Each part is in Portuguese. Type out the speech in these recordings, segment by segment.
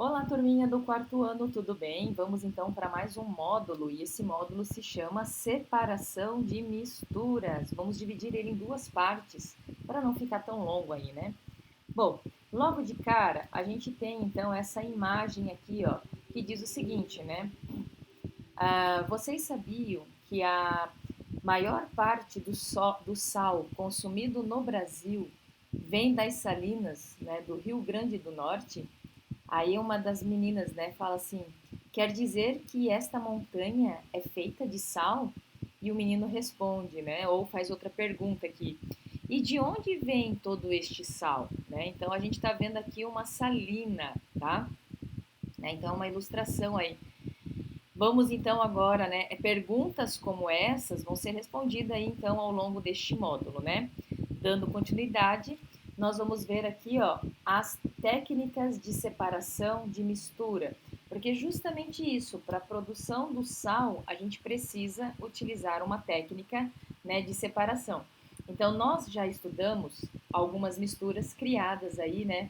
Olá, turminha do quarto ano, tudo bem? Vamos então para mais um módulo e esse módulo se chama Separação de Misturas. Vamos dividir ele em duas partes para não ficar tão longo aí, né? Bom, logo de cara a gente tem então essa imagem aqui, ó, que diz o seguinte, né? Vocês sabiam que a maior parte do sal consumido no Brasil vem das salinas, né, do Rio Grande do Norte? Aí uma das meninas, né, fala assim: quer dizer que esta montanha é feita de sal? E o menino responde, né, ou faz outra pergunta aqui: e de onde vem todo este sal? Né? Então a gente está vendo aqui uma salina, tá? Né? Então é uma ilustração aí. Vamos então agora, né? Perguntas como essas vão ser respondidas aí então ao longo deste módulo, né? Dando continuidade, nós vamos ver aqui, ó, as técnicas de separação de mistura, porque justamente isso, para a produção do sal, a gente precisa utilizar uma técnica, né, de separação. Então nós já estudamos algumas misturas criadas aí, né,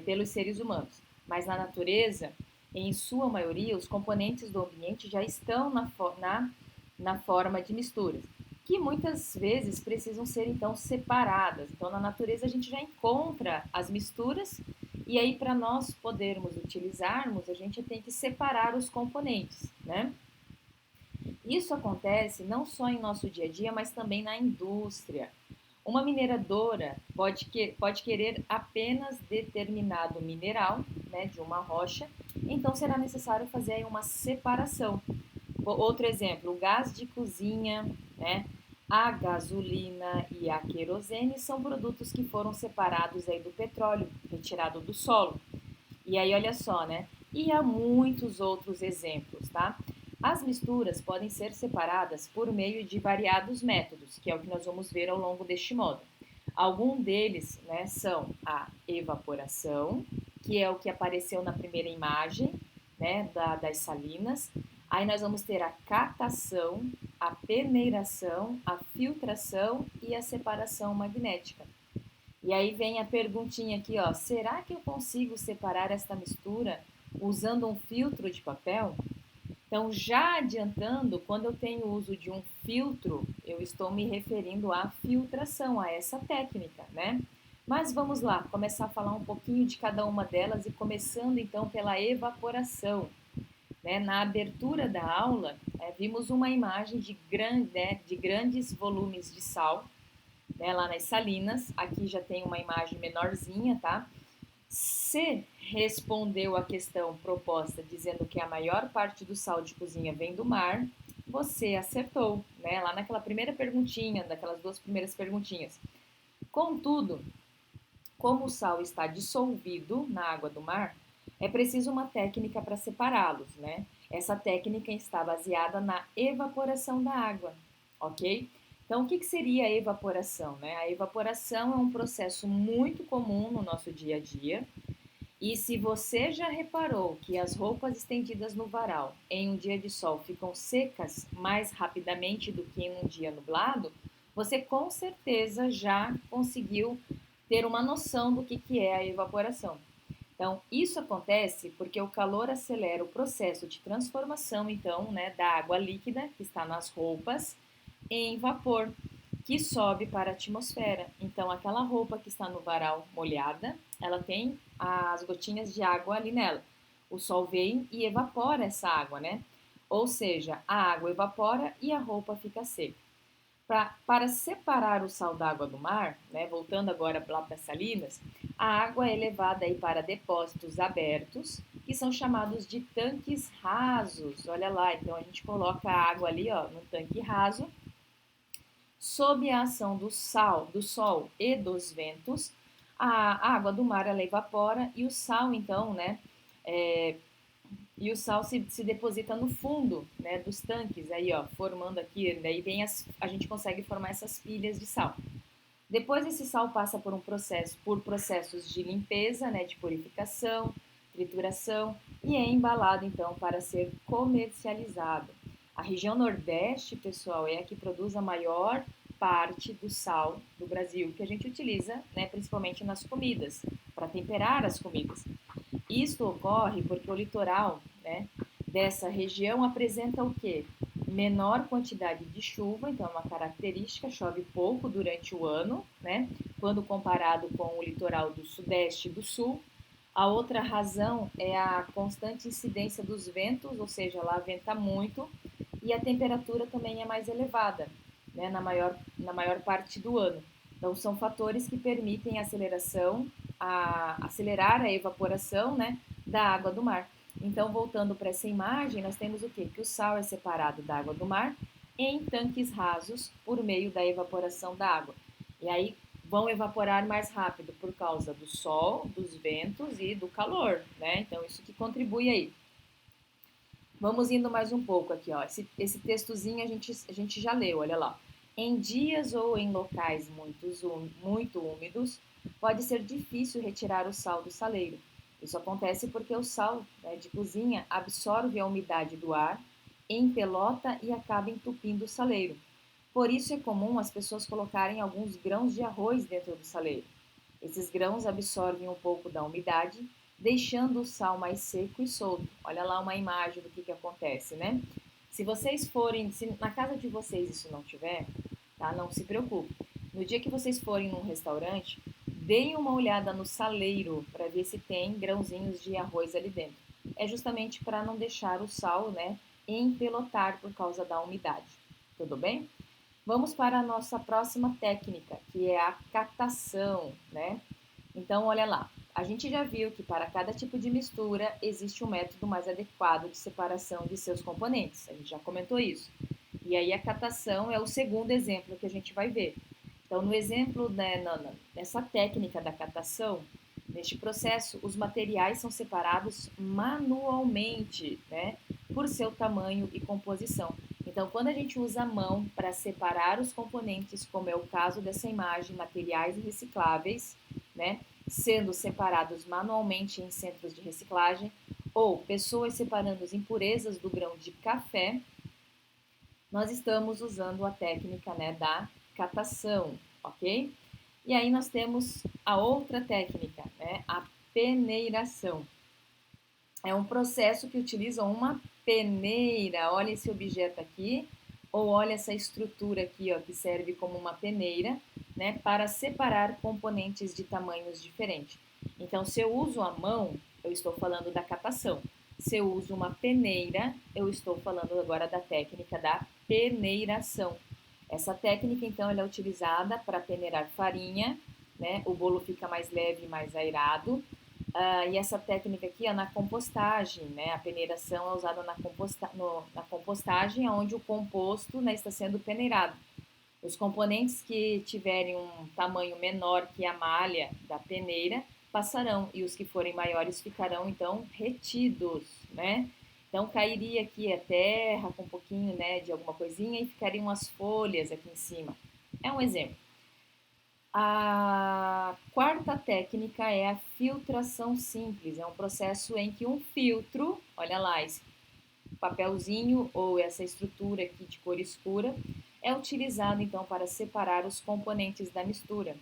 pelos seres humanos, mas na natureza em sua maioria, os componentes do ambiente já estão na forma de misturas, que muitas vezes precisam ser então separadas. Então, na natureza, a gente já encontra as misturas, e aí, para nós podermos utilizarmos, a gente tem que separar os componentes, né? Isso acontece não só em nosso dia a dia, mas também na indústria. Uma mineradora pode querer apenas determinado mineral, né, de uma rocha, então será necessário fazer aí uma separação. Outro exemplo, o gás de cozinha, né, a gasolina e a querosene são produtos que foram separados aí do petróleo, retirado do solo. E aí, olha só, né? E há muitos outros exemplos, tá? As misturas podem ser separadas por meio de variados métodos, que é o que nós vamos ver ao longo deste módulo. Alguns deles, né, são a evaporação, que é o que apareceu na primeira imagem, né, das salinas. Aí nós vamos ter a catação, a peneiração, a filtração e a separação magnética. E aí vem a perguntinha aqui, ó: será que eu consigo separar esta mistura usando um filtro de papel? Então, já adiantando, quando eu tenho o uso de um filtro, eu estou me referindo à filtração, a essa técnica, né? Mas vamos lá, começar a falar um pouquinho de cada uma delas e começando então pela evaporação. Né? Na abertura da aula, vimos uma imagem de grandes volumes de sal, né, lá nas salinas. Aqui já tem uma imagem menorzinha, tá? Se respondeu a questão proposta dizendo que a maior parte do sal de cozinha vem do mar, você acertou, né? Lá naquela primeira perguntinha, daquelas duas primeiras perguntinhas. Contudo, como o sal está dissolvido na água do mar, é preciso uma técnica para separá-los, né? Essa técnica está baseada na evaporação da água, ok? Então, o que seria a evaporação? Né? A evaporação é um processo muito comum no nosso dia a dia. E se você já reparou que as roupas estendidas no varal em um dia de sol ficam secas mais rapidamente do que em um dia nublado, você com certeza já conseguiu ter uma noção do que é a evaporação. Então, isso acontece porque o calor acelera o processo de transformação, então, né, da água líquida que está nas roupas em vapor, que sobe para a atmosfera. Então, aquela roupa que está no varal molhada, ela tem as gotinhas de água ali nela. O sol vem e evapora essa água, né? Ou seja, a água evapora e a roupa fica seca. Para separar o sal d'água do mar, né, voltando agora lá para as salinas, a água é levada aí para depósitos abertos, que são chamados de tanques rasos. Olha lá, então a gente coloca a água ali, ó, no tanque raso. Sob a ação do sol e dos ventos, a água do mar ela evapora e o sal, então, né, é, e o sal se deposita no fundo, né, dos tanques, aí, ó, formando aqui, daí a gente consegue formar essas pilhas de sal. Depois esse sal passa por processos de limpeza, né, de purificação, trituração e é embalado então para ser comercializado. A região Nordeste, pessoal, é a que produz a maior parte do sal do Brasil que a gente utiliza, né, principalmente nas comidas, para temperar as comidas. Isto ocorre porque o litoral, né, dessa região apresenta o quê? Menor quantidade de chuva, então é uma característica, chove pouco durante o ano, né, quando comparado com o litoral do sudeste e do sul. A outra razão é a constante incidência dos ventos, ou seja, lá venta muito, e a temperatura também é mais elevada, né, na maior parte do ano. Então, são fatores que permitem acelerar a evaporação, né, da água do mar. Então, voltando para essa imagem, nós temos o quê? Que o sal é separado da água do mar em tanques rasos por meio da evaporação da água. E aí vão evaporar mais rápido por causa do sol, dos ventos e do calor, né? Então, isso que contribui aí. Vamos indo mais um pouco aqui, ó. Esse textozinho a gente já leu, olha lá. Em dias ou em locais muito úmidos, pode ser difícil retirar o sal do saleiro. Isso acontece porque o sal, né, de cozinha absorve a umidade do ar, empelota e acaba entupindo o saleiro. Por isso é comum as pessoas colocarem alguns grãos de arroz dentro do saleiro. Esses grãos absorvem um pouco da umidade, deixando o sal mais seco e solto. Olha lá uma imagem do que acontece, né? Se vocês forem, se na casa de vocês isso não tiver, tá? Não se preocupe. No dia que vocês forem num restaurante, deem uma olhada no saleiro para ver se tem grãozinhos de arroz ali dentro. É justamente para não deixar o sal, né, empelotar por causa da umidade. Tudo bem? Vamos para a nossa próxima técnica, que é a catação, né? Então, olha lá. A gente já viu que para cada tipo de mistura existe um método mais adequado de separação de seus componentes. A gente já comentou isso. E aí a catação é o segundo exemplo que a gente vai ver. Então, no exemplo, né, nessa técnica da catação, neste processo, os materiais são separados manualmente, né, por seu tamanho e composição. Então, quando a gente usa a mão para separar os componentes, como é o caso dessa imagem, materiais recicláveis, né, sendo separados manualmente em centros de reciclagem, ou pessoas separando as impurezas do grão de café, nós estamos usando a técnica, né, da catação, ok? E aí nós temos a outra técnica, né, a peneiração. É um processo que utiliza uma peneira. Olha esse objeto aqui, ou olha essa estrutura aqui, ó, que serve como uma peneira, né, para separar componentes de tamanhos diferentes. Então, se eu uso a mão, eu estou falando da catação. Se eu uso uma peneira, eu estou falando agora da técnica da peneiração. Essa técnica, então, ela é utilizada para peneirar farinha, né? O bolo fica mais leve e mais aerado. E essa técnica aqui é na compostagem, né? A peneiração é usada na compostagem, onde o composto, né, está sendo peneirado. Os componentes que tiverem um tamanho menor que a malha da peneira passarão e os que forem maiores ficarão então retidos, né? Então cairia aqui a terra com um pouquinho, né, de alguma coisinha e ficariam as folhas aqui em cima. É um exemplo. A quarta técnica é a filtração simples. É um processo em que um filtro, olha lá, esse papelzinho ou essa estrutura aqui de cor escura, é utilizado então para separar os componentes da mistura.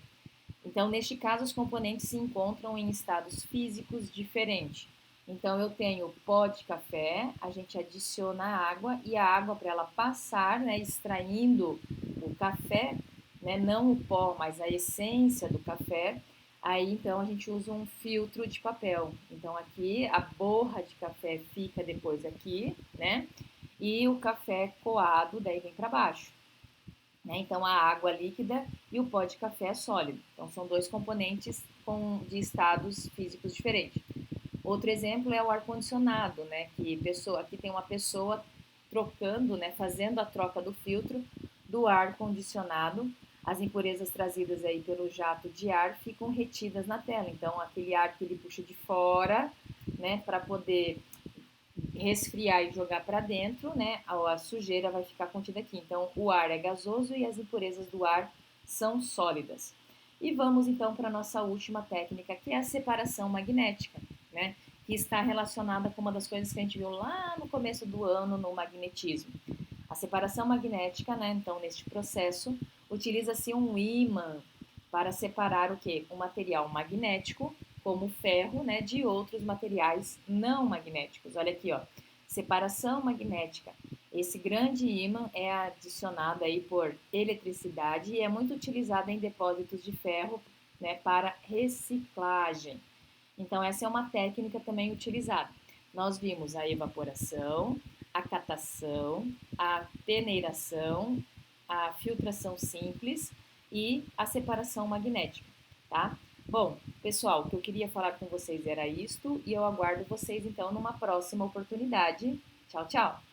Então, neste caso, os componentes se encontram em estados físicos diferentes. Então, eu tenho pó de café, a gente adiciona a água e a água, para ela passar, né, extraindo o café, né, não o pó, mas a essência do café, aí então a gente usa um filtro de papel. Então, aqui a borra de café fica depois aqui, né, e o café coado daí vem para baixo. Né? Então, a água líquida e o pó de café sólido. Então, são dois componentes de estados físicos diferentes. Outro exemplo é o ar-condicionado, né? Aqui tem uma pessoa trocando, né? Fazendo a troca do filtro do ar-condicionado. As impurezas trazidas aí pelo jato de ar ficam retidas na tela. Então, aquele ar que ele puxa de fora, né? Para poder resfriar e jogar para dentro, né, a sujeira vai ficar contida aqui. Então, o ar é gasoso e as impurezas do ar são sólidas. E vamos então para a nossa última técnica, que é a separação magnética, né, que está relacionada com uma das coisas que a gente viu lá no começo do ano no magnetismo. A separação magnética, né, então, neste processo, utiliza-se um ímã para separar o quê? Um material magnético, como ferro, né, de outros materiais não magnéticos. Olha aqui, ó, separação magnética. Esse grande ímã é adicionado aí por eletricidade e é muito utilizado em depósitos de ferro, né, para reciclagem. Então, essa é uma técnica também utilizada. Nós vimos a evaporação, a catação, a peneiração, a filtração simples e a separação magnética, tá? Bom, pessoal, o que eu queria falar com vocês era isto e eu aguardo vocês então numa próxima oportunidade. Tchau, tchau!